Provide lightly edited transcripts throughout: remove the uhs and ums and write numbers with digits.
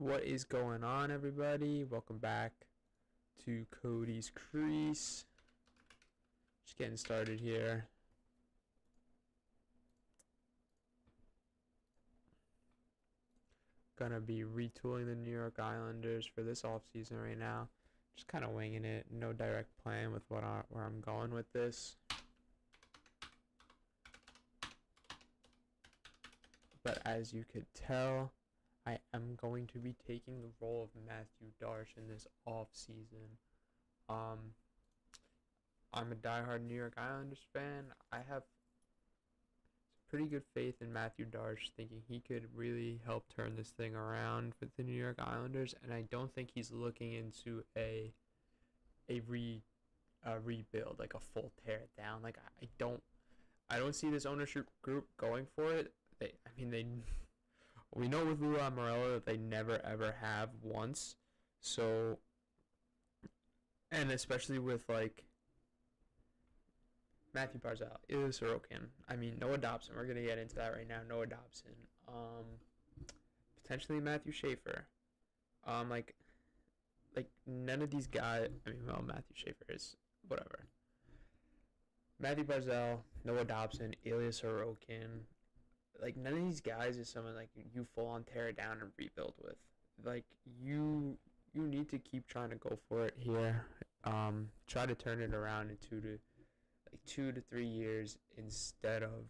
What is going on, everybody? Welcome back to Codys Crease. Just getting started here. Gonna be retooling the New York Islanders for this offseason right now. Just kind of winging it. No direct plan with where I'm going with this. But as you could tell, I am going to be taking the role of Matthew Darche in this off-season. I'm a diehard New York Islanders fan. I have pretty good faith in Matthew Darche, thinking he could really help turn this thing around with the New York Islanders, and I don't think he's looking into a rebuild, like a full tear it down. Like I don't see this ownership group going for it. We know with Lou Lamoriello that they never ever have once. So, and especially with like Matthew Barzal, Ilya Sorokin. Noah Dobson. We're gonna get into that right now. Noah Dobson. Potentially Matthew Schaefer. Like none of these guys. Matthew Schaefer is whatever. Matthew Barzal, Noah Dobson, Ilya Sorokin. Like, none of these guys is someone like you full on tear it down and rebuild with. Like, you need to keep trying to go for it here. Try to turn it around in 2 to 3 years instead of,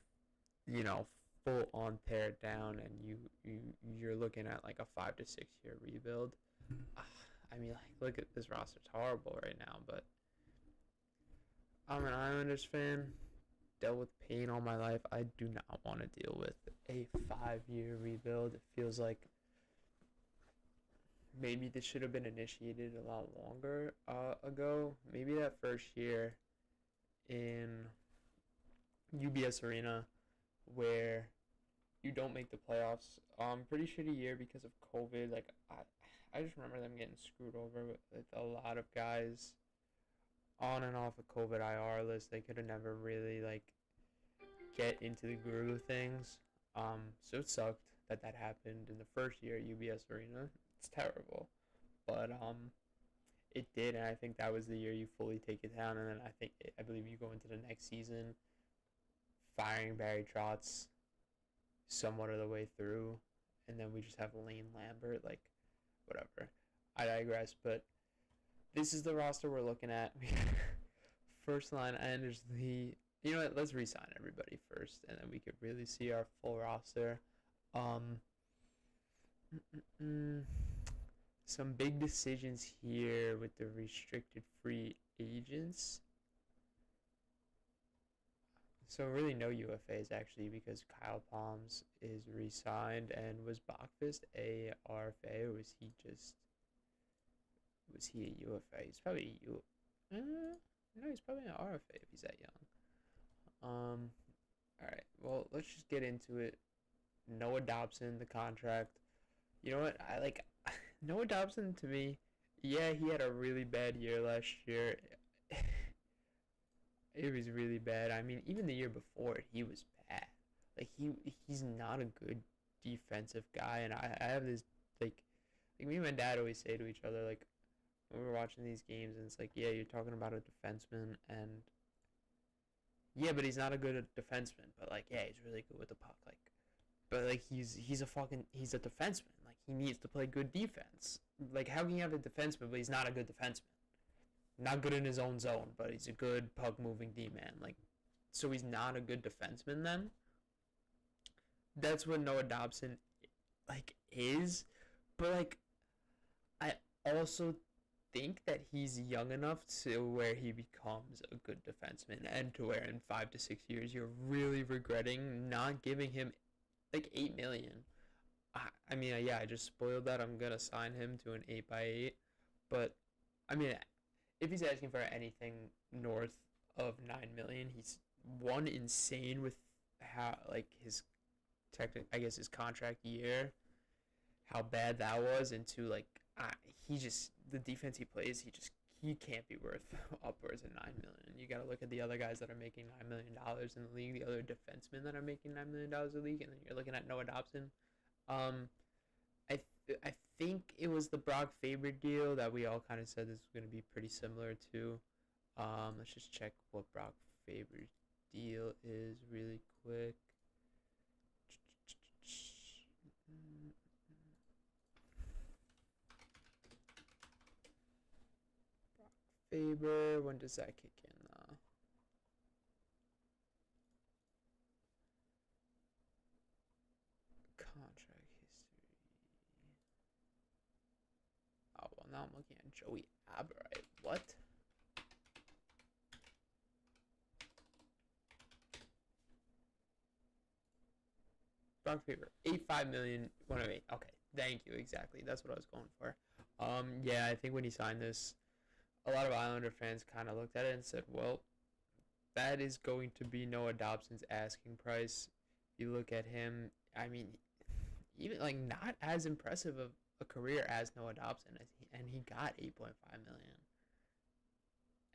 full on tear it down and you're looking at like a 5 to 6 year rebuild. Look at this roster. It's horrible right now, but I'm an Islanders fan. Dealt with pain all my life. I do not want to deal with a 5-year rebuild. It feels like maybe this should have been initiated a lot longer ago. Maybe that first year in UBS Arena where you don't make the playoffs. Pretty shitty year because of COVID. Like I just remember them getting screwed over with a lot of guys on and off of COVID IR list. They could have never really get into the groove of things. So it sucked that happened in the first year at UBS Arena. It's terrible, but it did, and I think that was the year you fully take it down. And then I believe you go into the next season firing Barry Trotz somewhat of the way through, and then we just have Lane Lambert. Like, whatever. I digress, but this is the roster we're looking at. First line, Anders Lee. You know what? Let's re-sign everybody first, and then we could really see our full roster. Some big decisions here with the restricted free agents. So really no UFAs actually, because Kyle Palms is re-signed, and was Bachfist a RFA, or was he a UFA? He's probably no, he's probably an RFA if he's that young. Alright, well, let's just get into it. Noah Dobson, the contract. You know what? Noah Dobson, to me, yeah, he had a really bad year last year. It was really bad. Even the year before, he was bad. Like, he's not a good defensive guy, and I have this, me and my dad always say to each other, like, when we're watching these games, and it's like, yeah, you're talking about a defenseman, and yeah, but he's not a good defenseman. But yeah, he's really good with the puck. But he's a defenseman. Like, he needs to play good defense. Like, how can you have a defenseman but he's not a good defenseman? Not good in his own zone, but he's a good puck moving D-man. So he's not a good defenseman then. That's what Noah Dobson is. But I also think that he's young enough to where he becomes a good defenseman, and to where in 5 to 6 years you're really regretting not giving him $8 million. Yeah, I just spoiled that. I'm gonna sign him to an 8x8, but if he's asking for anything north of $9 million, he's one insane with how his his contract year, how bad that was, and two, the defense he plays, he can't be worth upwards of $9 million. You got to look at the other guys that are making $9 million in the league, the other defensemen that are making $9 million in the league, and then you're looking at Noah Dobson. I think it was the Brock Faber deal that we all kind of said this was going to be pretty similar to. Let's just check what Brock Faber's deal is really quick. Brock Faber, when does that kick in? Contract history. Oh, well, now I'm looking at Joey Aberite. What? Brock Faber, 85 million, 108. Okay, thank you. Exactly. That's what I was going for. Yeah, I think when he signed this, a lot of Islander fans kind of looked at it and said, well, that is going to be Noah Dobson's asking price. You look at him, I mean, even like not as impressive of a career as Noah Dobson, and he got 8.5 million.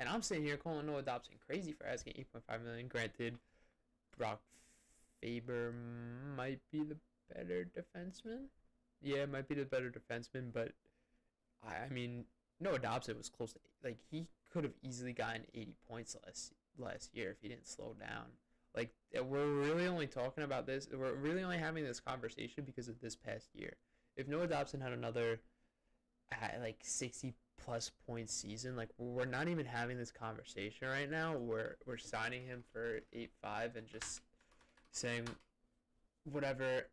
And I'm sitting here calling Noah Dobson crazy for asking 8.5 million. Granted, Brock Faber might be the better defenseman. Yeah, might be the better defenseman, but I mean, Noah Dobson was close to, like, he could have easily gotten 80 points last year if he didn't slow down. Like, we're really only talking about this. We're really only having this conversation because of this past year. If Noah Dobson had another, like, 60 plus point season, like, we're not even having this conversation right now. We're signing him for 8.5 and just saying whatever.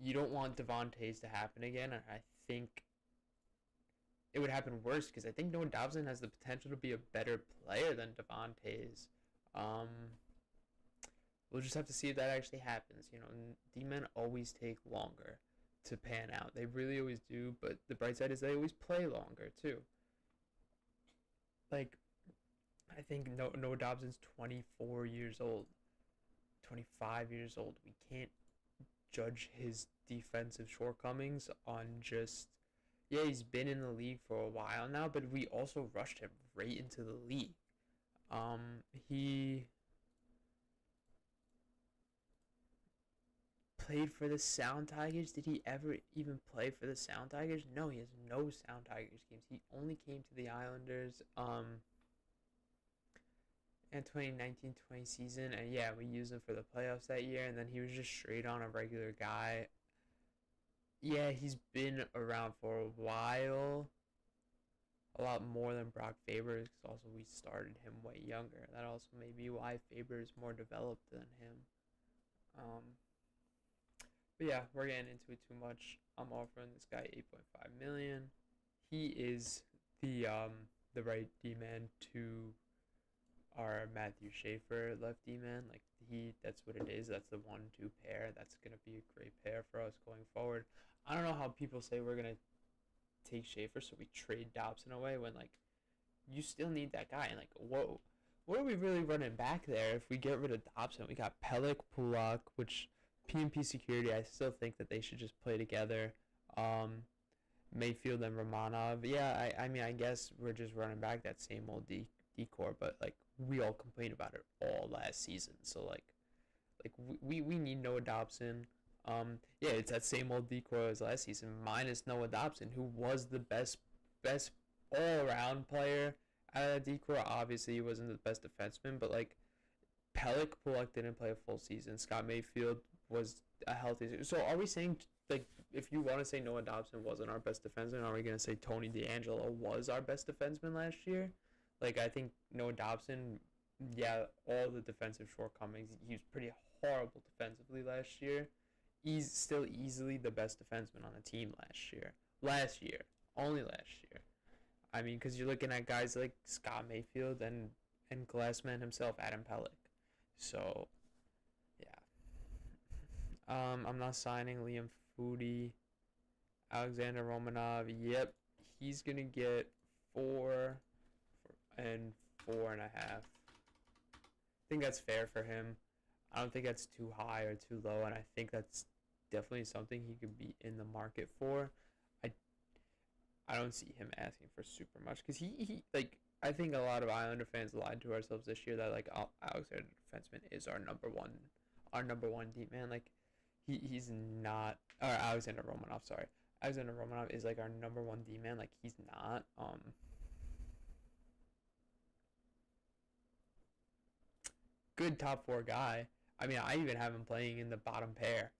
You don't want Devontae's to happen again, and I think it would happen worse because I think Noah Dobson has the potential to be a better player than Devontae's. We'll just have to see if that actually happens. You know, D-men always take longer to pan out. They really always do, but the bright side is they always play longer too. Like, I think Noah Dobson's 24 years old, 25 years old. We can't judge his defensive shortcomings on just, yeah, he's been in the league for a while now, but we also rushed him right into the league. He played for the Sound Tigers. Did he ever even play for the Sound Tigers? No, he has no Sound Tigers games. He only came to the Islanders in 2019-20 season, and yeah, we used him for the playoffs that year, and then he was just straight on a regular guy. Yeah, he's been around for a while, a lot more than Brock Faber, because also we started him way younger. That also may be why Faber is more developed than him. But yeah, we're getting into it too much. I'm offering this guy 8.5 million. He is the right D-man to our Matthew Schaefer left D-man. Like, that's what it is. That's the 1-2 pair. That's gonna be a great pair for us going forward. I don't know how people say we're gonna take Schaefer, so we trade Dobson away when, like, you still need that guy. And, like, whoa, what are we really running back there if we get rid of Dobson? We got Pelech, Pulak, which PNP Security, I still think that they should just play together. Mayfield and Romanov. Yeah, I mean, I guess we're just running back that same old decor, but, like, we all complained about it all last season. So, like we need Noah Dobson. Yeah, it's that same old decor as last season, minus Noah Dobson, who was the best all-around player out of that decor. Obviously, he wasn't the best defenseman, but, like, Pelech, Pulak didn't play a full season. Scott Mayfield was a healthy. So are we saying, like, if you want to say Noah Dobson wasn't our best defenseman, are we going to say Tony DeAngelo was our best defenseman last year? Like, I think Noah Dobson, yeah, all the defensive shortcomings, he was pretty horrible defensively last year. He's still easily the best defenseman on the team last year. Only last year. I mean, because you're looking at guys like Scott Mayfield and Glassman himself, Adam Pelech. So, yeah. I'm not signing Liam Foudy. Alexander Romanov, yep, he's going to get 4 and 4.5. I think that's fair for him. I don't think that's too high or too low, and I think that's definitely something he could be in the market for. I don't see him asking for super much, because he like, I think a lot of Islander fans lied to ourselves this year that, like, Alexander defenseman is our number one D man. Like, he's not, or Alexander Romanov, sorry. Alexander Romanov is like our number one D man. Like he's not. Good top four guy. I mean, I even have him playing in the bottom pair.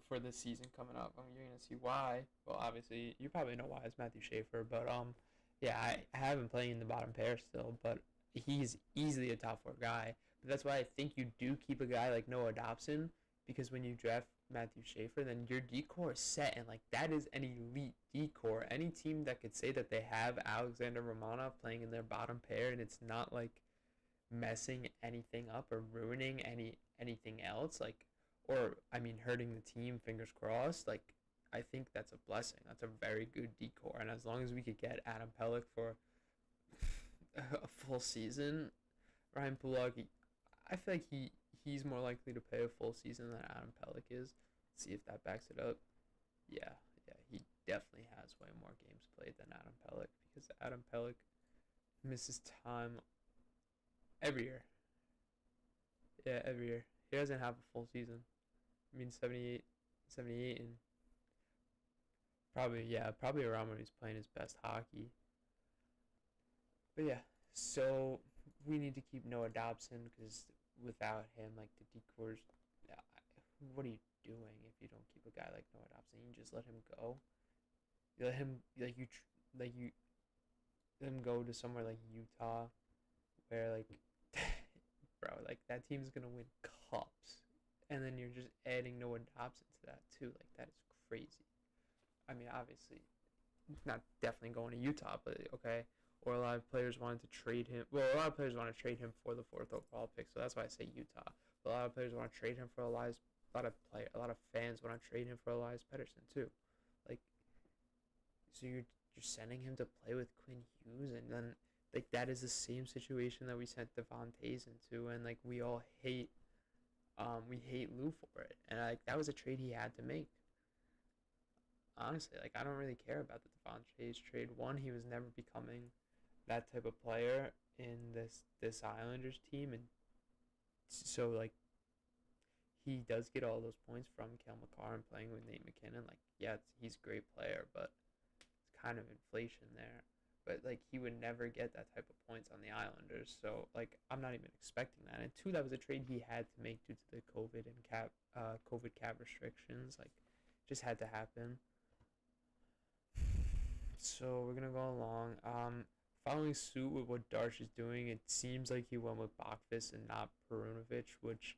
For the season coming up. I mean, you're gonna see why. Well, obviously, you probably know why it's Matthew Schaefer, but yeah, I have him playing in the bottom pair still, but he's easily a top four guy. But that's why I think you do keep a guy like Noah Dobson, because when you draft Matthew Schaefer, then your decor is set, and like that is an elite decor. Any team that could say that they have Alexander Romanov playing in their bottom pair and it's not like messing anything up or ruining anything else, like, or I mean hurting the team, fingers crossed, like I think that's a blessing. That's a very good decor, and as long as we could get Adam Pelech for a full season, Ryan Pulak, I feel like he's more likely to play a full season than Adam Pelech is. Let's see if that backs it up. Yeah, he definitely has way more games played than Adam Pelech, because Adam Pelech misses time every year. Yeah, every year. He doesn't have a full season. I mean, 78, and probably around when he's playing his best hockey. But yeah, so we need to keep Noah Dobson, because without him, like the decors, yeah, what are you doing if you don't keep a guy like Noah Dobson? You just let him go. You let him you let him go to somewhere like Utah, where like, bro, like that team's gonna win cups, and then you're just adding Noah Dobson to that too. Like that is crazy. I mean, obviously, not definitely going to Utah, but okay. Or a lot of players wanted to trade him. Well, a lot of players want to trade him for the fourth overall pick, so that's why I say Utah. But a lot of players want to trade him for Elias. A lot of fans want to trade him for Elias Pettersson too. Like, so you're sending him to play with Quinn Hughes, and then like that is the same situation that we sent Devon Tays into, and like we all hate, we hate Lou for it, and like that was a trade he had to make. Honestly, like I don't really care about the Devon Tays trade. One, he was never becoming that type of player in this Islanders team, and so like he does get all those points from Cale Makar and playing with Nate McKinnon. Like, yeah, he's a great player, but it's kind of inflation there. But like he would never get that type of points on the Islanders, so like I'm not even expecting that. And two, that was a trade he had to make due to the COVID cap restrictions. Like, just had to happen. So we're gonna go along. Following suit with what Darsh is doing, it seems like he went with Bachvis and not Perunovic, which,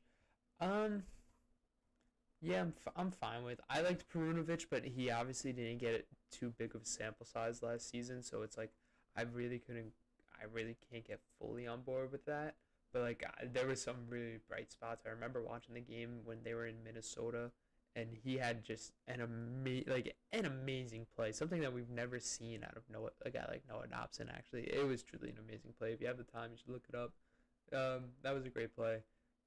yeah, I'm fine with. I liked Perunovic, but he obviously didn't get too big of a sample size last season, so it's like I really can't get fully on board with that. But like there was some really bright spots. I remember watching the game when they were in Minnesota, and he had just an amazing play, something that we've never seen out of a guy like Noah Dobson. Actually, it was truly an amazing play. If you have the time, you should look it up. That was a great play.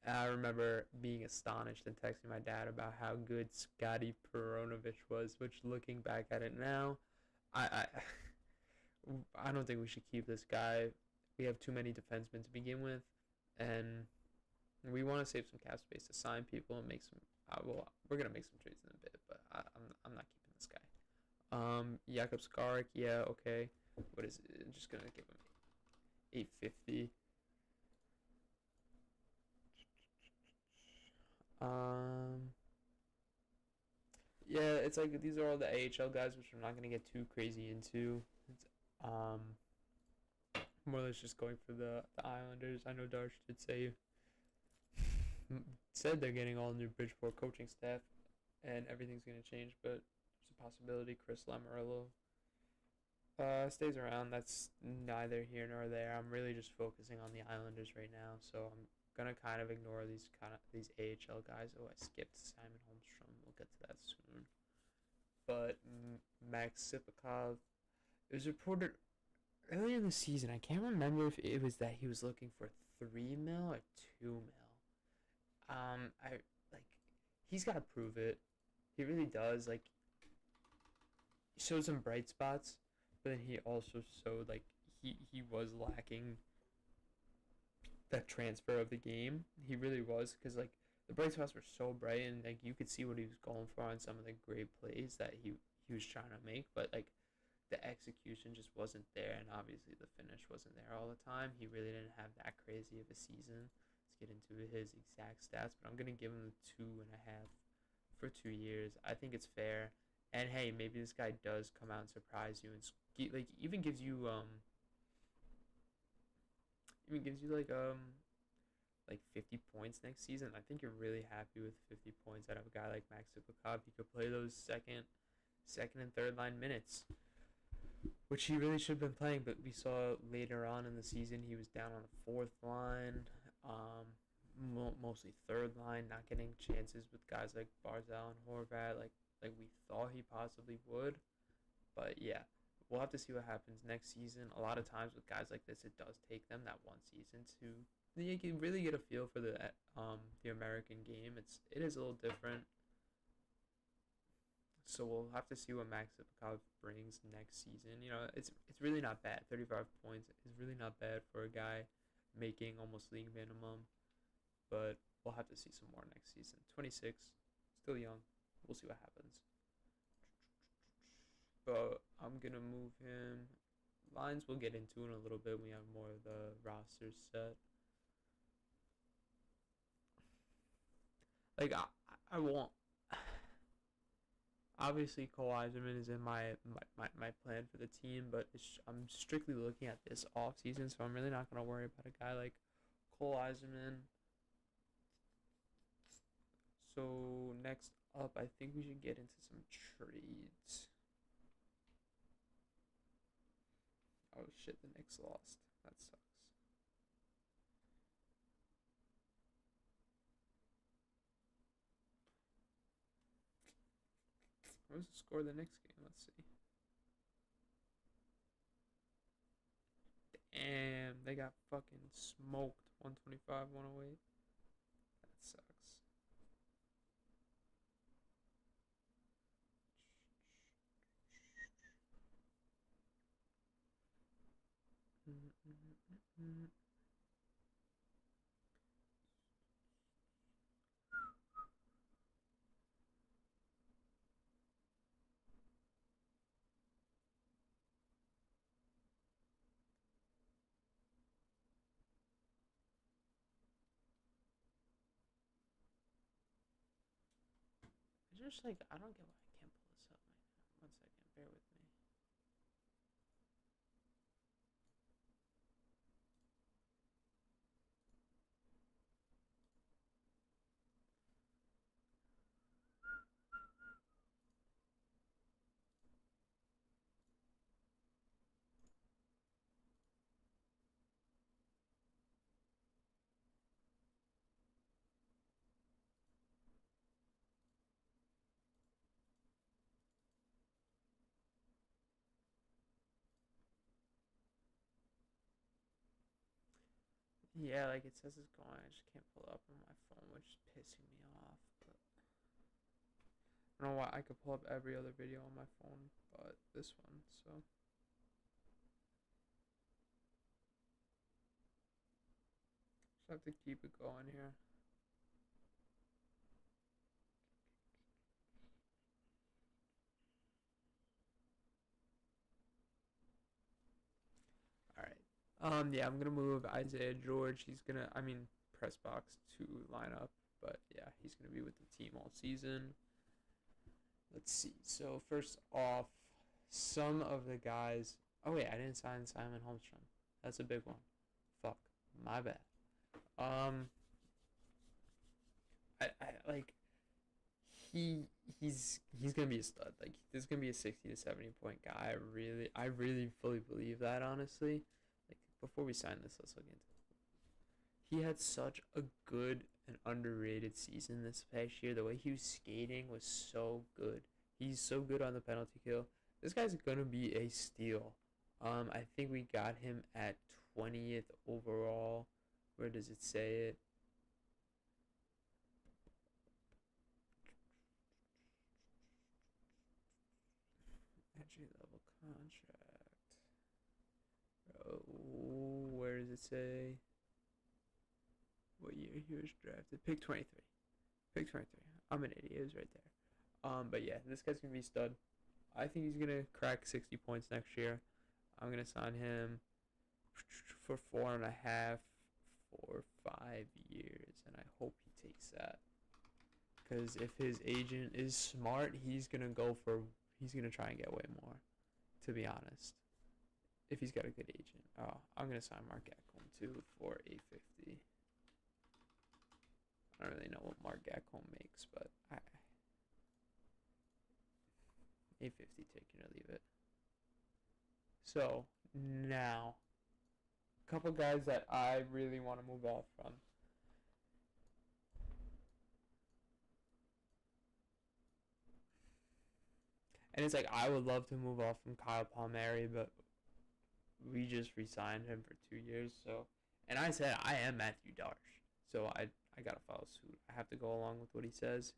I remember being astonished and texting my dad about how good Scotty Perunovic was, which looking back at it now, I I don't think we should keep this guy. We have too many defensemen to begin with, and we want to save some cap space to sign people and make some. We're gonna make some trades in a bit, but I'm not keeping this guy. Jakub Skarik, yeah, okay. What is it? I'm just gonna give him 850. Yeah, it's like these are all the AHL guys, which I'm not gonna get too crazy into. It's more or less just going for the Islanders. I know Darsh did say said they're getting all new Bridgeport coaching staff, and everything's gonna change, but there's a possibility Chris Lamoriello stays around. That's neither here nor there. I'm really just focusing on the Islanders right now, so I'm gonna kind of ignore these AHL guys. Oh, I skipped Simon Holmstrom. We'll get to that soon. But Max Sipakov, it was reported earlier in the season. I can't remember if it was that he was looking for 3 mil or 2 mil. I like he's got to prove it. He really does. Like, he showed some bright spots, but then he also showed like he was lacking that transfer of the game. He really was, because like the bright spots were so bright, and like you could see what he was going for on some of the great plays that he he was trying to make, but like the execution just wasn't there, and obviously the finish wasn't there all the time. He really didn't have that crazy of a season. Let's get into his exact stats, but I'm gonna give him 2.5 for 2 years. I think it's fair. And hey, maybe this guy does come out and surprise you, and like even gives you like 50 points next season. I think you're really happy with 50 points out of a guy like Max Zipikov. He could play those second and third line minutes, which he really should have been playing. But we saw later on in the season he was down on the fourth line, mostly third line, not getting chances with guys like Barzal and Horvat, like we thought he possibly would. But yeah, we'll have to see what happens next season. A lot of times with guys like this, it does take them that one season to you can really get a feel for the American game. It is a little different. So we'll have to see what Max Zipikov brings next season. You know, it's really not bad. 35 points is really not bad for a guy making almost league minimum. But we'll have to see some more next season. 26, still young. We'll see what happens. But I'm gonna move him. Lines we'll get into in a little bit when we have more of the rosters set. Like I won't. Obviously, Cole Eiserman is in my plan for the team, but I'm strictly looking at this off season, so I'm really not gonna worry about a guy like Cole Eiserman. So next up, I think we should get into some trades. Oh shit, the Knicks lost. That sucks. What was the score of the next game? Let's see. Damn, they got fucking smoked. 125, 108. That sucks. It's just like, I don't get why I can't pull this up. 1 second, bear with me. Yeah, like it says it's going. I just can't pull it up on my phone, which is pissing me off. But I don't know why. I could pull up every other video on my phone, but this one, so. Just have to keep it going here. Yeah, I'm gonna move Isaiah George. He's gonna, press box to line up, but yeah, he's gonna be with the team all season. Let's see. So first off, some of the guys. Oh wait, I didn't sign Simon Holmstrom. That's a big one. Fuck, my bad. I like he's gonna be a stud. Like this is gonna be a 60 to 70 point guy. I really fully believe that, honestly. Like before we sign this, let's look into it. He had such a good and underrated season this past year. The way he was skating was so good. He's so good on the penalty kill. This guy's gonna be a steal. I think we got him at 20th overall. Where does it say it? Entry level contract. Bro, where does it say? What year he was drafted? Pick 23. Pick 23. I'm an idiot. It was right there. But yeah, this guy's gonna be stud. I think he's gonna crack 60 points next year. I'm gonna sign him for 4.5 for 5 years, and I hope he takes that. Because if his agent is smart, he's gonna try and get way more. To be honest, if he's got a good agent. Oh, I'm gonna sign Mark Gacon too for 850. I don't really know what Mark Gacon makes, but 850, take it or leave it. So now, a couple guys that I really want to move off from. And it's like, I would love to move off from Kyle Palmieri, but we just re-signed him for 2 years. So, and I said I am Matthew Darsh, so I gotta follow suit. I have to go along with what he says.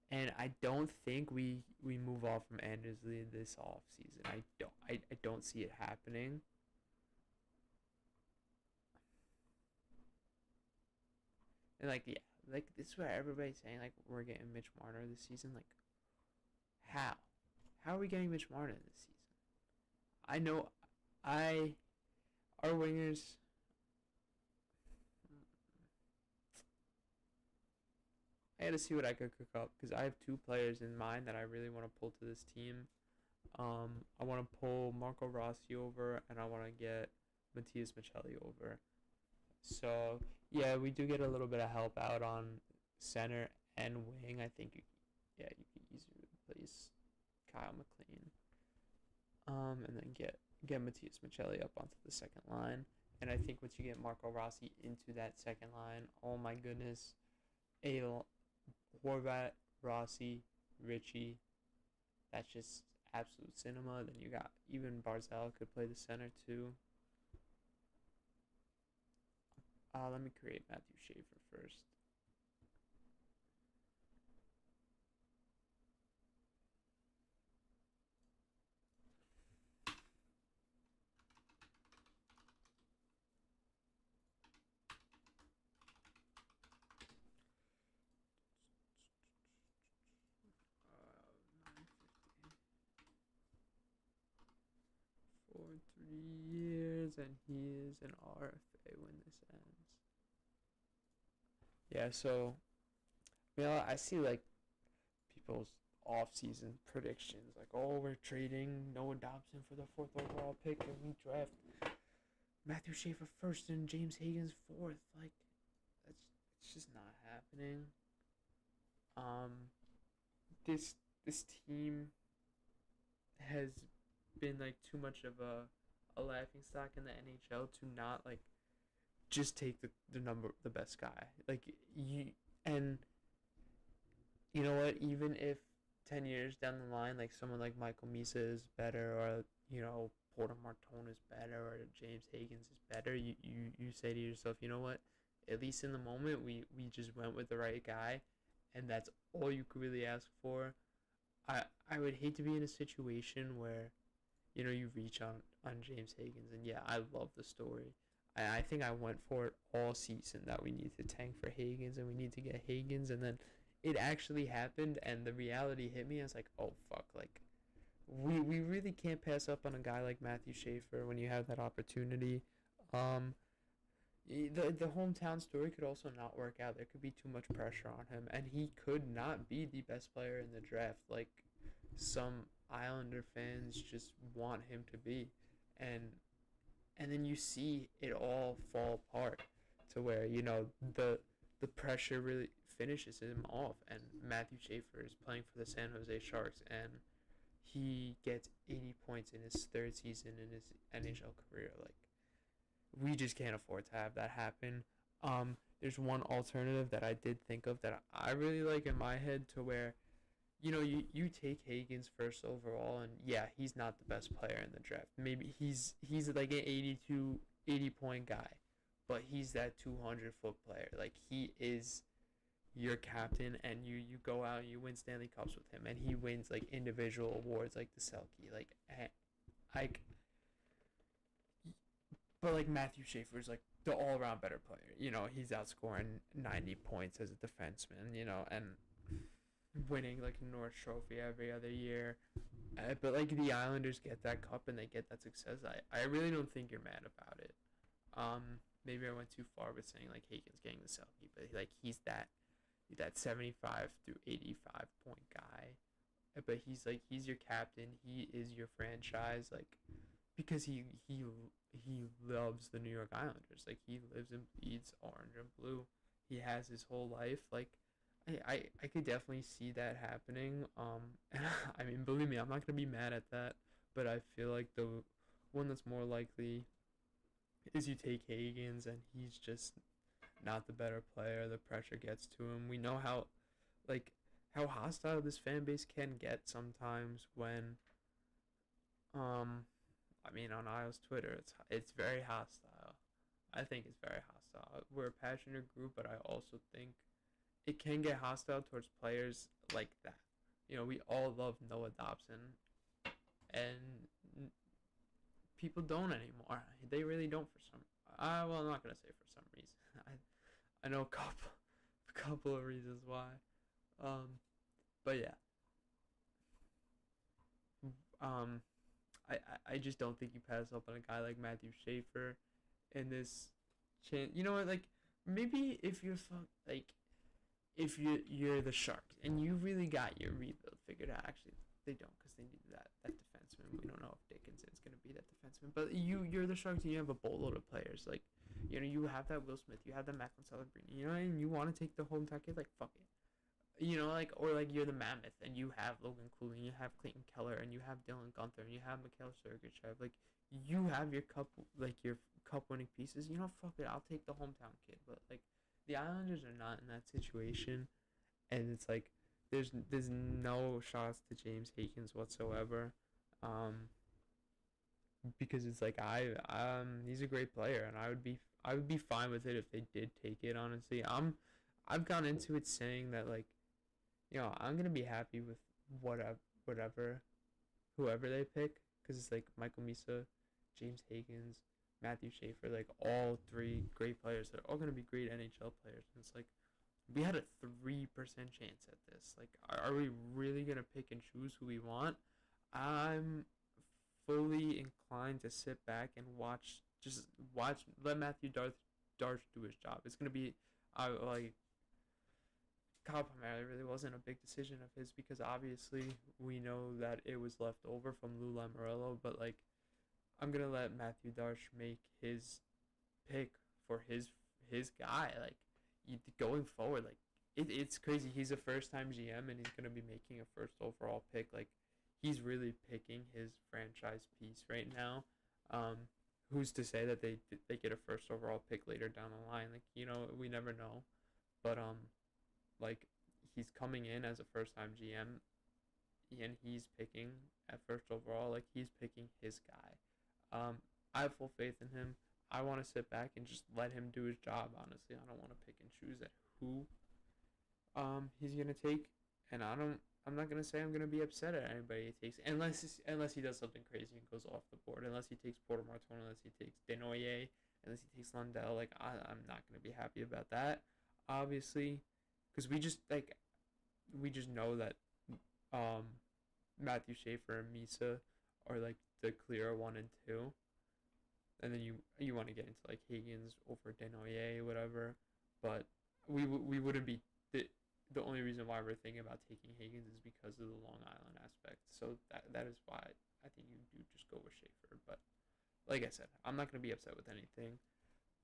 And I don't think we move off from Anders Lee this off season. I don't see it happening. And like, yeah, like this is where everybody's saying like we're getting Mitch Marner this season. Like, how are we getting Mitch Marner this season? I know our wingers. I gotta see what I could cook up because I have 2 players in mind that I really want to pull to this team. I want to pull Marco Rossi over, and I want to get Matthias Michelli over. So yeah, we do get a little bit of help out on center and wing. I think you could easily replace Kyle McLean. And then get Matthias Michelli up onto the second line. And I think once you get Marco Rossi into that second line, oh my goodness, Horvat, Rossi, Richie, that's just absolute cinema. Then you got even Barzal could play the center too. Let me create Matthew Schaefer first. For 3 years, and he is an RFA when this ends. Yeah, so I see like people's off-season predictions, like, oh, we're trading Noah Dobson for the 4th overall pick, and we draft Matthew Schaefer first and James Higgins 4th. Like, it's just not happening. This team has been like too much of a laughing stock in the NHL to not like just take the best guy. Like, you know what, even if 10 years down the line, like someone like Michael Misa is better, or Porter Martone is better, or James Higgins is better, you say to yourself, you know what, at least in the moment we just went with the right guy, and that's all you could really ask for. I would hate to be in a situation where you reach on James Higgins, and yeah, I love the story. I think I went for it all season that we need to tank for Higgins and we need to get Higgins, and then it actually happened and the reality hit me. I was like, oh fuck, like we really can't pass up on a guy like Matthew Schaefer when you have that opportunity. The hometown story could also not work out. There could be too much pressure on him, and he could not be the best player in the draft like some Islander fans just want him to be. And then you see it all fall apart to where, the pressure really finishes him off, and Matthew Schaefer is playing for the San Jose Sharks, and he gets 80 points in his 3rd season in his NHL career. Like, we just can't afford to have that happen. There's one alternative that I did think of that I really like in my head, to where, you take Higgins 1st overall, and yeah, he's not the best player in the draft. Maybe he's like an 80 point guy, but he's that 200-foot player. Like, he is your captain, and you go out and you win Stanley Cups with him, and he wins like individual awards like the Selke. Like But like Matthew Schaefer is like the all around better player. You know, he's outscoring 90 points as a defenseman. You know, and winning like a Norris Trophy every other year. But like the Islanders get that cup and they get that success. I really don't think you're mad about it. Maybe I went too far with saying like Hagen's getting the Selkie, but like he's that 75 through 85 point guy. But he's your captain. He is your franchise. Like because he loves the New York Islanders. Like he lives and bleeds orange and blue. He has his whole life. Like I could definitely see that happening. I mean, believe me, I'm not gonna be mad at that. But I feel like the one that's more likely is you take Higgins and he's just not the better player. The pressure gets to him. We know like how hostile this fan base can get sometimes when I mean on Isle's Twitter it's very hostile. I think it's very hostile. We're a passionate group, but I also think it can get hostile towards players like that. You know, we all love Noah Dobson, and people don't anymore. They really don't for some. Well, I'm not gonna say for some reason. I know a couple of reasons why. But yeah. I just don't think you pass up on a guy like Matthew Schaefer in this chance. You know what? Like maybe if you're if you're the Sharks and you really got your rebuild figured out. Actually, they don't because they need that defenseman. We don't know if Dickinson's gonna be that defenseman. But you're the Sharks and you have a boatload of players. Like you know you have that Will Smith, you have that Macklin Celebrini. You know, and you want to take the hometown kid. Like fuck it. You know, like or like you're the Mammoth and you have Logan Cooley, you have Clayton Keller, and you have Dylan Gunther, and you have Mikhail Sergachev. Like you have your cup winning pieces. You know, fuck it, I'll take the hometown kid. But like the Islanders are not in that situation, and it's like there's no shots to James Higgins whatsoever, because it's like he's a great player, and I would be fine with it if they did take it. Honestly, I've gone into it saying that like, you know, I'm gonna be happy with whoever they pick, because it's like Michael Misa, James Higgins, Matthew Schaefer, like all three great players that are all gonna be great NHL players. And it's like we had a 3% chance at this. Like, are we really gonna pick and choose who we want? I'm fully inclined to sit back and watch. Let Matthew Darch do his job. It's gonna be, like. Kyle Palmieri really wasn't a big decision of his because obviously we know that it was left over from Lou Lamoriello, but like I'm gonna let Matthew Darch make his pick for his guy. Like going forward, like it's crazy. He's a first time GM and he's gonna be making a first overall pick. Like he's really picking his franchise piece right now. Who's to say that they get a first overall pick later down the line? Like you know we never know, but like he's coming in as a first time GM and he's picking at first overall. Like he's picking his guy. I have full faith in him. I want to sit back and just let him do his job. Honestly, I don't want to pick and choose at who he's gonna take, and I'm not gonna say I'm gonna be upset at anybody he takes unless he does something crazy and goes off the board. Unless he takes Porter Martone, unless he takes Denoyer, unless he takes Lundell. Like I'm not gonna be happy about that, obviously. Because we just know that Matthew Schaefer and Misa are like the clear 1 and 2, and then you want to get into like Higgins over Denoyer, whatever. But we wouldn't be the only reason why we're thinking about taking Higgins is because of the Long Island aspect. So that is why I think you do just go with Schaefer. But like I said, I'm not gonna be upset with anything.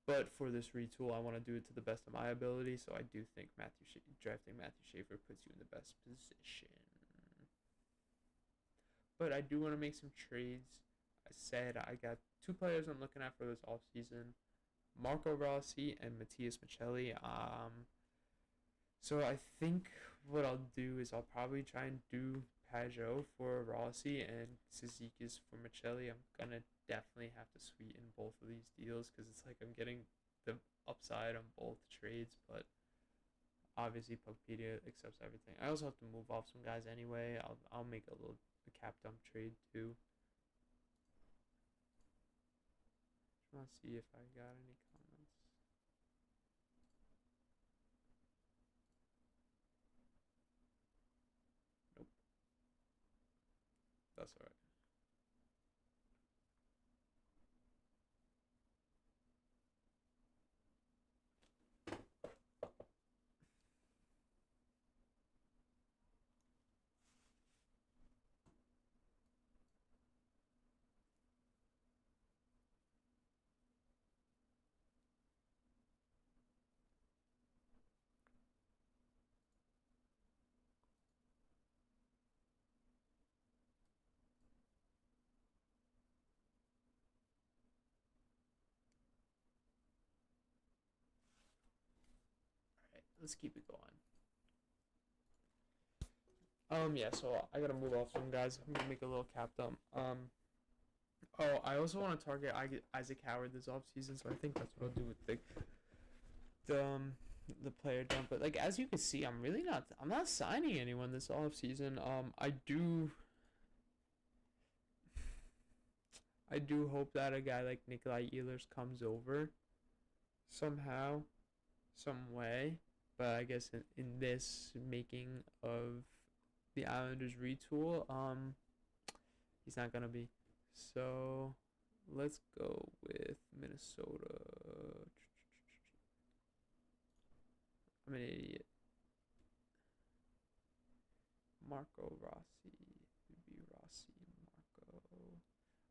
But for this retool, I want to do it to the best of my ability, so I do think drafting Matthew Schaefer puts you in the best position. But I do want to make some trades. I said I got 2 players I'm looking at for this offseason, Marco Rossi and Matthias Michelli. So I think what I'll do is I'll probably try and do Pajot for Rossi and Cizikas for Michelli. I'm going to definitely have to sweeten both of these deals because it's like I'm getting the upside on both trades, but obviously Puckpedia accepts everything. I also have to move off some guys anyway. I'll make a cap dump trade too. want to see if I got any comments. Nope. That's alright. Alright, let's keep it going. Yeah, so I gotta move off some guys. I'm gonna make a little cap dump. Oh, I also want to target Isaac Howard this offseason, so I think that's what I'll do with the player dump. But like as you can see, I'm not signing anyone this offseason. I do hope that a guy like Nikolai Ehlers comes over somehow, some way. But I guess in this making of the Islanders retool, he's not gonna be. So let's go with Minnesota. I'm an idiot. Marco Rossi. Would be Rossi, Marco.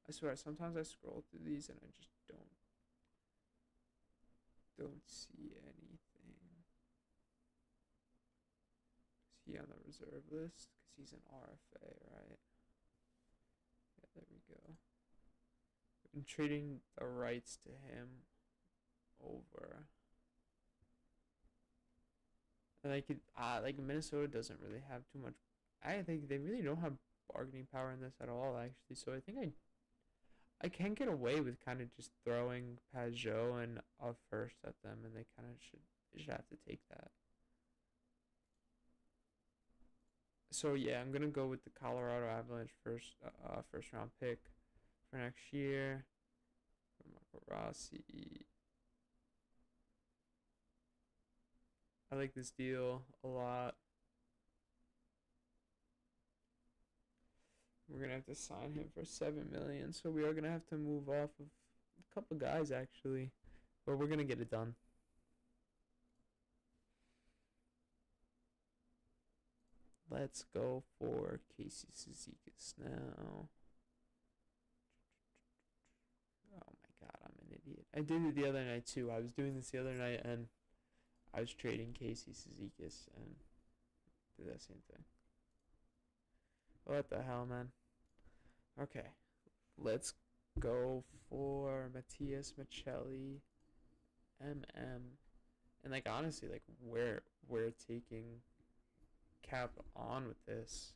I swear, sometimes I scroll through these and I just don't see anything. Is he on the reserve list? Because he's an RFA, right? Yeah, there we go. We've been trading the rights to him over. And like Minnesota doesn't really have too much. I think they really don't have bargaining power in this at all, actually. So I think I can get away with kind of just throwing Pajot and a first at them, and they kind of should have to take that. So yeah, I'm gonna go with the Colorado Avalanche first round pick for next year. Marco Rossi. I like this deal a lot. We're gonna have to sign him for $7 million, so we are gonna have to move off of a couple guys actually, but we're gonna get it done. Let's go for Casey Cizikas now. Oh my god, I'm an idiot. I did it the other night too. I was doing this the other night and I was trading Casey Cizikas and did that same thing. What the hell, man? Okay, let's go for Matthias Michelli, MM, and like honestly, like we're taking Cap on with this.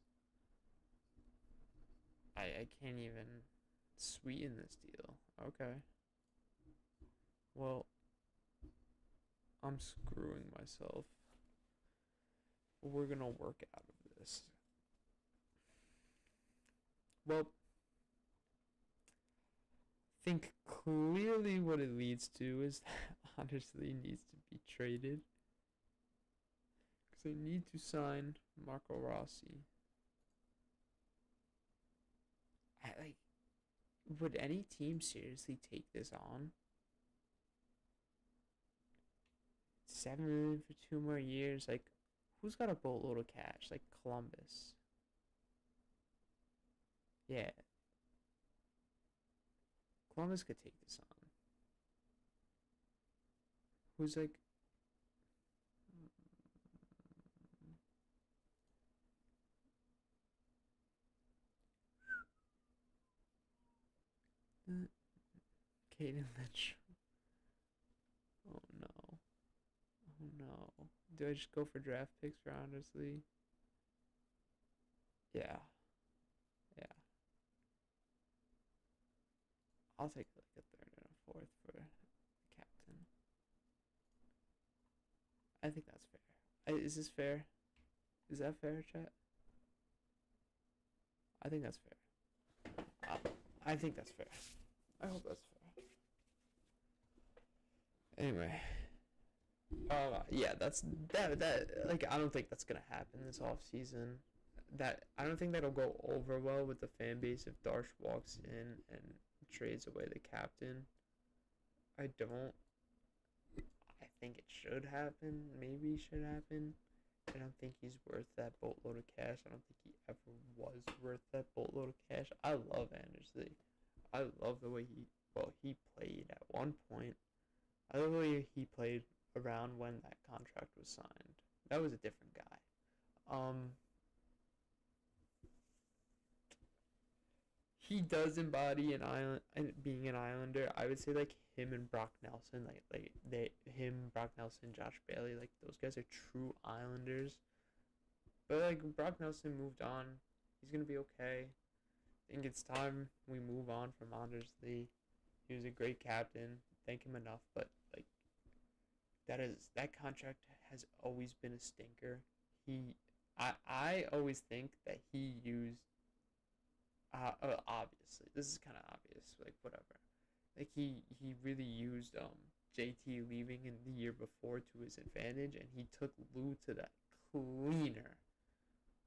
I can't even sweeten this deal. Okay. Well, I'm screwing myself. We're gonna work out of this. Well, I think clearly what it leads to is that honestly needs to be traded. Because I need to sign Marco Rossi. Would any team seriously take this on? $7 million for 2 more years. Like, who's got a boatload of cash? Like Columbus. Yeah. Columbus could take this on. Who's like... Caden Lynch. Oh no. Oh no. Do I just go for draft picks for honestly? Yeah. Yeah. I'll take like a third and a fourth for captain. I think that's fair. Is this fair? Is that fair, chat? I think that's fair. I think that's fair. I hope that's fair. Anyway, yeah, that. Like, I don't think that's gonna happen this off season. That I don't think that'll go over well with the fan base if Darsh walks in and trades away the captain. I don't. I think it should happen. Maybe should happen. I don't think he's worth that boatload of cash. I don't think he ever was worth that boatload of cash. I love Andersley. I love the way he played at one point. I love the way he played around when that contract was signed. That was a different guy. He does embody an island, being an Islander. I would say like him and Brock Nelson, Brock Nelson, Josh Bailey, like those guys are true Islanders. But like Brock Nelson moved on, he's gonna be okay. I think it's time we move on from Anders Lee. He was a great captain. Thank him enough, but like that contract has always been a stinker. I always think that he used. Obviously, this is kind of obvious. Like whatever, like he really used JT leaving in the year before to his advantage, and he took Lou to that cleaner.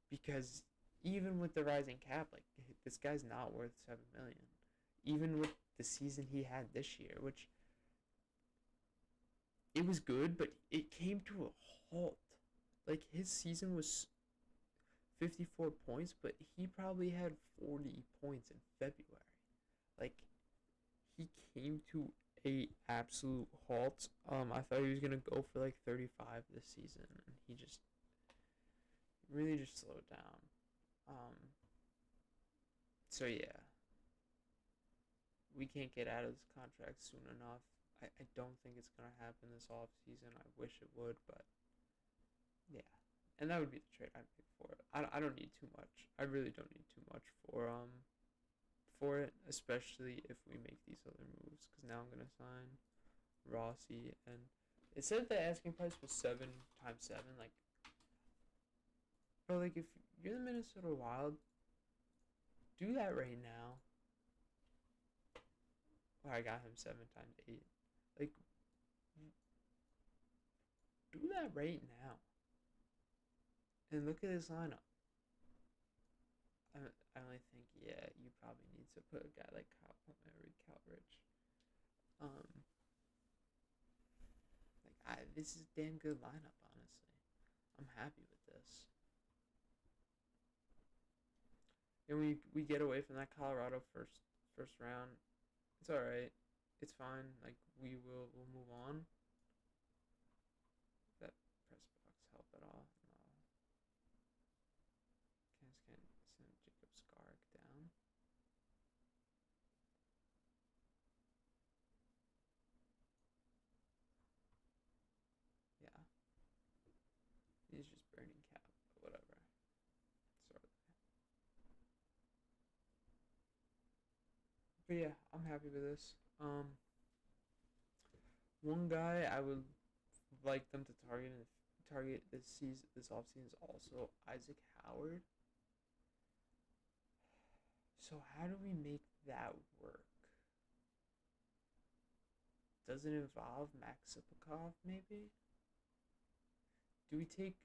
Because even with the rising cap, like this guy's not worth $7 million. Even with the season he had this year, which it was good, but it came to a halt. Like his season was 54 points, but he probably had 40 points in February. Like he came to a absolute halt. I thought he was gonna go for like 35 this season, and he just really just slowed down. So yeah, we can't get out of this contract soon enough. I don't think it's gonna happen this off season. I wish it would, but yeah. And that would be the trade I'd make for it. I don't need too much. I really don't need too much for it, especially if we make these other moves. Because now I'm gonna sign Rossi, and it said the asking price was 7x7. Like, but like if you're the Minnesota Wild, do that right now. Oh, I got him 7x8. Like, do that right now. And look at his lineup. I only think, yeah, you probably need to put a guy like Calrich. This is a damn good lineup, honestly. I'm happy with this. And we get away from that Colorado first round. It's all right. It's fine. Like we'll move on. That press box help at all? No. Can't send Jacob Skarek down. Yeah. He's just burning cap, but whatever. Sort of. But yeah, I'm happy with this. One guy I would like them to target this offseason is also Isaac Howard. So how do we make that work? Does it involve Max Sipakov maybe? Do we take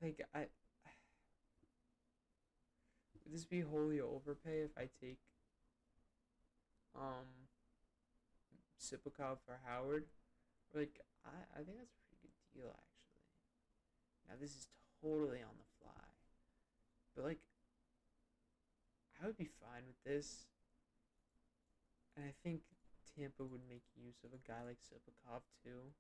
like would this be wholly overpay if I take Sipakov for Howard? Like I think that's a pretty good deal actually. Now this is totally on the fly. But like I would be fine with this. And I think Tampa would make use of a guy like Sipakov too.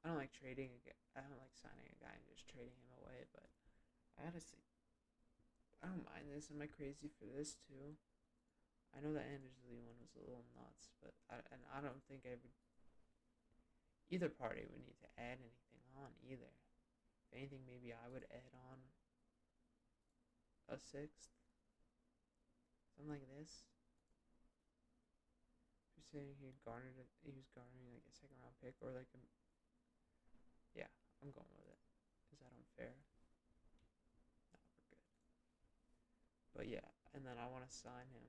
I don't like trading. I don't like signing a guy and just trading him away. But I gotta say, I don't mind this. Am I crazy for this too? I know the Anders Lee one was a little nuts, but I don't think I would. Either party would need to add anything on either. If anything, maybe I would add on a sixth, something like this. Do saying he was garnering like a second round pick or like a. Yeah, I'm going with it. Is that unfair? No, we're good. But yeah, and then I want to sign him.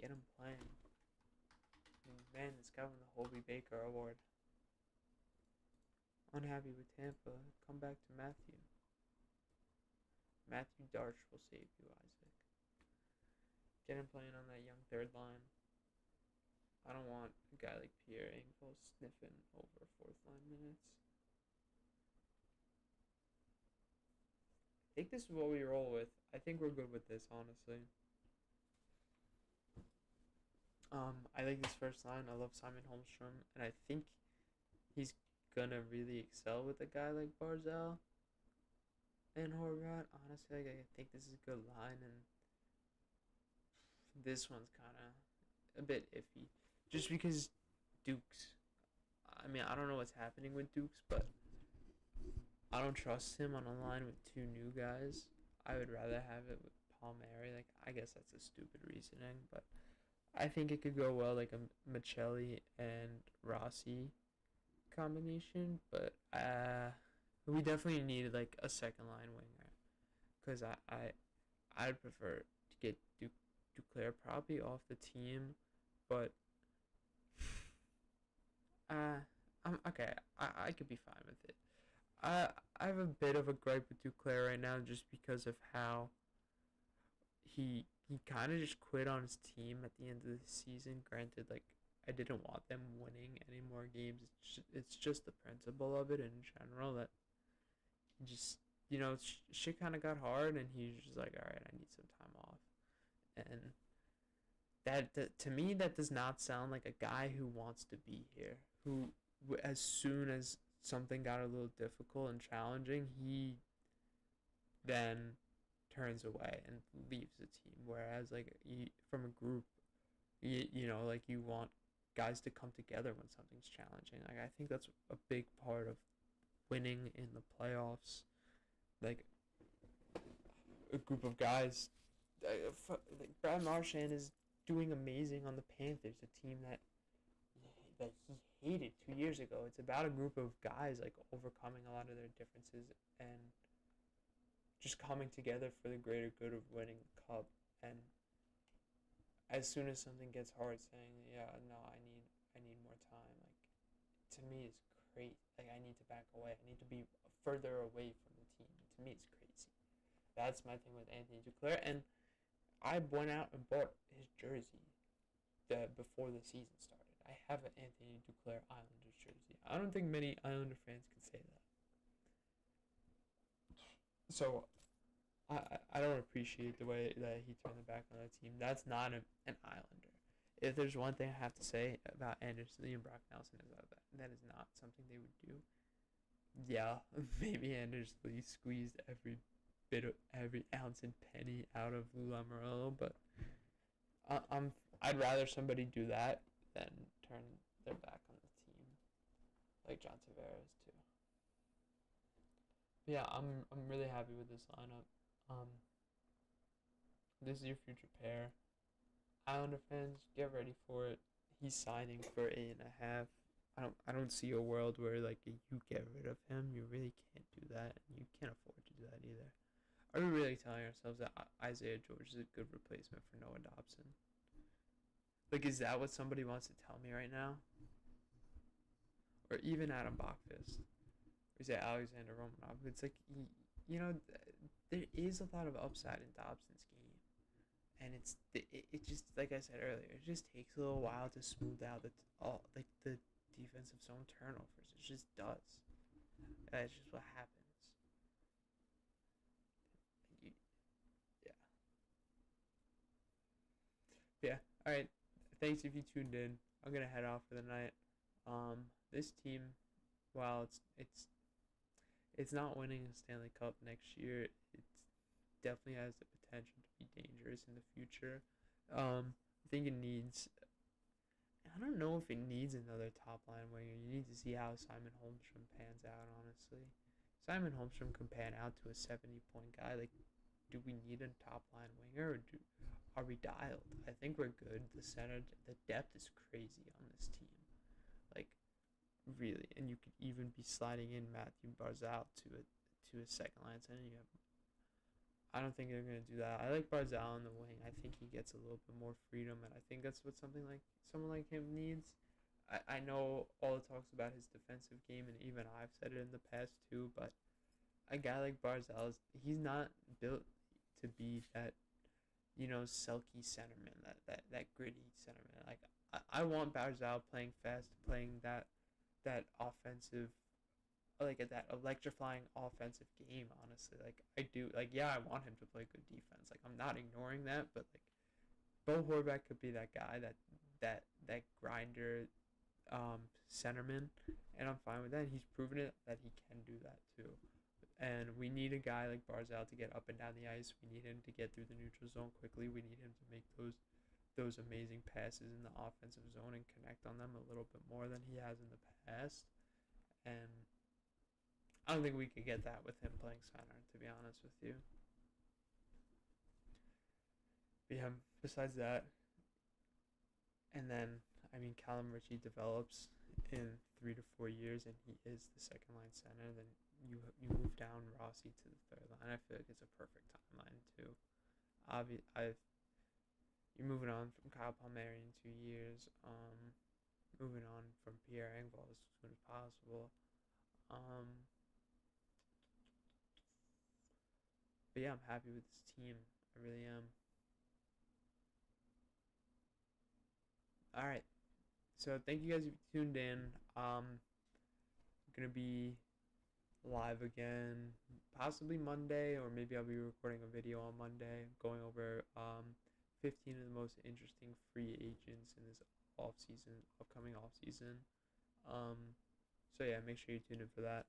Get him playing. Man, this guy won the Hobie Baker Award. Unhappy with Tampa. Come back to Matthew. Matthew Darch will save you, Isaac. Get him playing on that young third line. I don't want a guy like Pierre Engvall sniffing over fourth line minutes. I think this is what we roll with. I think we're good with this, honestly. I like this first line. I love Simon Holmstrom, and I think he's gonna really excel with a guy like Barzal and Horvat. Honestly, I think this is a good line, and this one's kind of a bit iffy, just because Dukes. I mean, I don't know what's happening with Dukes, but I don't trust him on a line with two new guys. I would rather have it with Palmieri. Like, I guess that's a stupid reasoning, but I think it could go well, like a Michelli and Rossi combination. But we definitely need like a second line winger, because I'd prefer to get Duclair probably off the team, but I'm okay. I could be fine with it. I have a bit of a gripe with Duclair right now, just because of how he kind of just quit on his team at the end of the season. Granted, like, I didn't want them winning any more games. It's just the principle of it in general that he just, shit kind of got hard, and he's just like, all right, I need some time off. And that to me, that does not sound like a guy who wants to be here. Who, as soon as something got a little difficult and challenging, he then turns away and leaves the team. Whereas, like, from a group, like, you want guys to come together when something's challenging. Like, I think that's a big part of winning in the playoffs. Like, a group of guys, like Brad Marchand is doing amazing on the Panthers, a team that he hated 2 years ago. It's about a group of guys, like, overcoming a lot of their differences and just coming together for the greater good of winning the cup. And as soon as something gets hard, saying, yeah, no, I need more time, like, to me it's crazy. Like, I need to back away. I need to be further away from the team. To me, it's crazy. That's my thing with Anthony Duclair. And I went out and bought his jersey before the season started. I have an Anthony Duclair Islanders jersey. I don't think many Islander fans can say that. So I don't appreciate the way that he turned the back on that team. That's not an Islander. If there's one thing I have to say about Anders Lee and Brock Nelson, is that is not something they would do. Yeah, maybe Anders Lee squeezed every ounce and penny out of Lou Lamoriello, but I'd rather somebody do that than turn their back on the team, like John Tavares too. But yeah, I'm really happy with this lineup. This is your future pair. Islander fans, get ready for it. He's signing for 8.5. I don't see a world where, like, you get rid of him. You really can't do that, and you can't afford to do that either. Are we really telling ourselves that Isaiah George is a good replacement for Noah Dobson? Like, is that what somebody wants to tell me right now? Or even Adam Bachfist? Or is it Alexander Romanov? It's like, there is a lot of upside in Dobson's game. And it just, like I said earlier, it just takes a little while to smooth out the defensive zone turnovers. It just does. That's just what happens. Yeah. All right. Thanks if you tuned in. I'm gonna head off for the night. This team, while it's not winning a Stanley Cup next year, it definitely has the potential to be dangerous in the future. I think it needs. I don't know if it needs another top line winger. You need to see how Simon Holmstrom pans out. Honestly, Simon Holmstrom can pan out to a 70-point guy. Like, do we need a top line winger, or are we dialed? I think we're good. The center, the depth is crazy on this team, like really. And you could even be sliding in Matthew Barzal to a second line center. You have. I don't think they're gonna do that. I like Barzal in the wing. I think he gets a little bit more freedom, and I think that's what someone like him needs. I know all it talks about his defensive game, and even I've said it in the past too. But a guy like Barzal he's not built to be that, sulky centerman, that gritty centerman. Like I want Barzal playing fast, playing that offensive, like that electrifying offensive game. Honestly, like I do. Like yeah, I want him to play good defense. Like I'm not ignoring that, but like Bo Horvath could be that guy, that grinder, centerman, and I'm fine with that. He's proven it that he can do that too. And we need a guy like Barzal to get up and down the ice. We need him to get through the neutral zone quickly. We need him to make those amazing passes in the offensive zone and connect on them a little bit more than he has in the past. And I don't think we could get that with him playing center, to be honest with you. But yeah, besides that, and then, I mean, Callum Ritchie develops in 3 to 4 years, and he is the second line center. Then you move down Rossi to the third line. I feel like it's a perfect timeline too. You're moving on from Kyle Palmieri in 2 years. Moving on from Pierre Engvall as soon as possible. But yeah, I'm happy with this team. I really am. All right. So thank you guys who tuned in. I'm gonna be live again, possibly Monday, or maybe I'll be recording a video on Monday, going over 15 of the most interesting free agents in this upcoming off season. So yeah, make sure you tune in for that.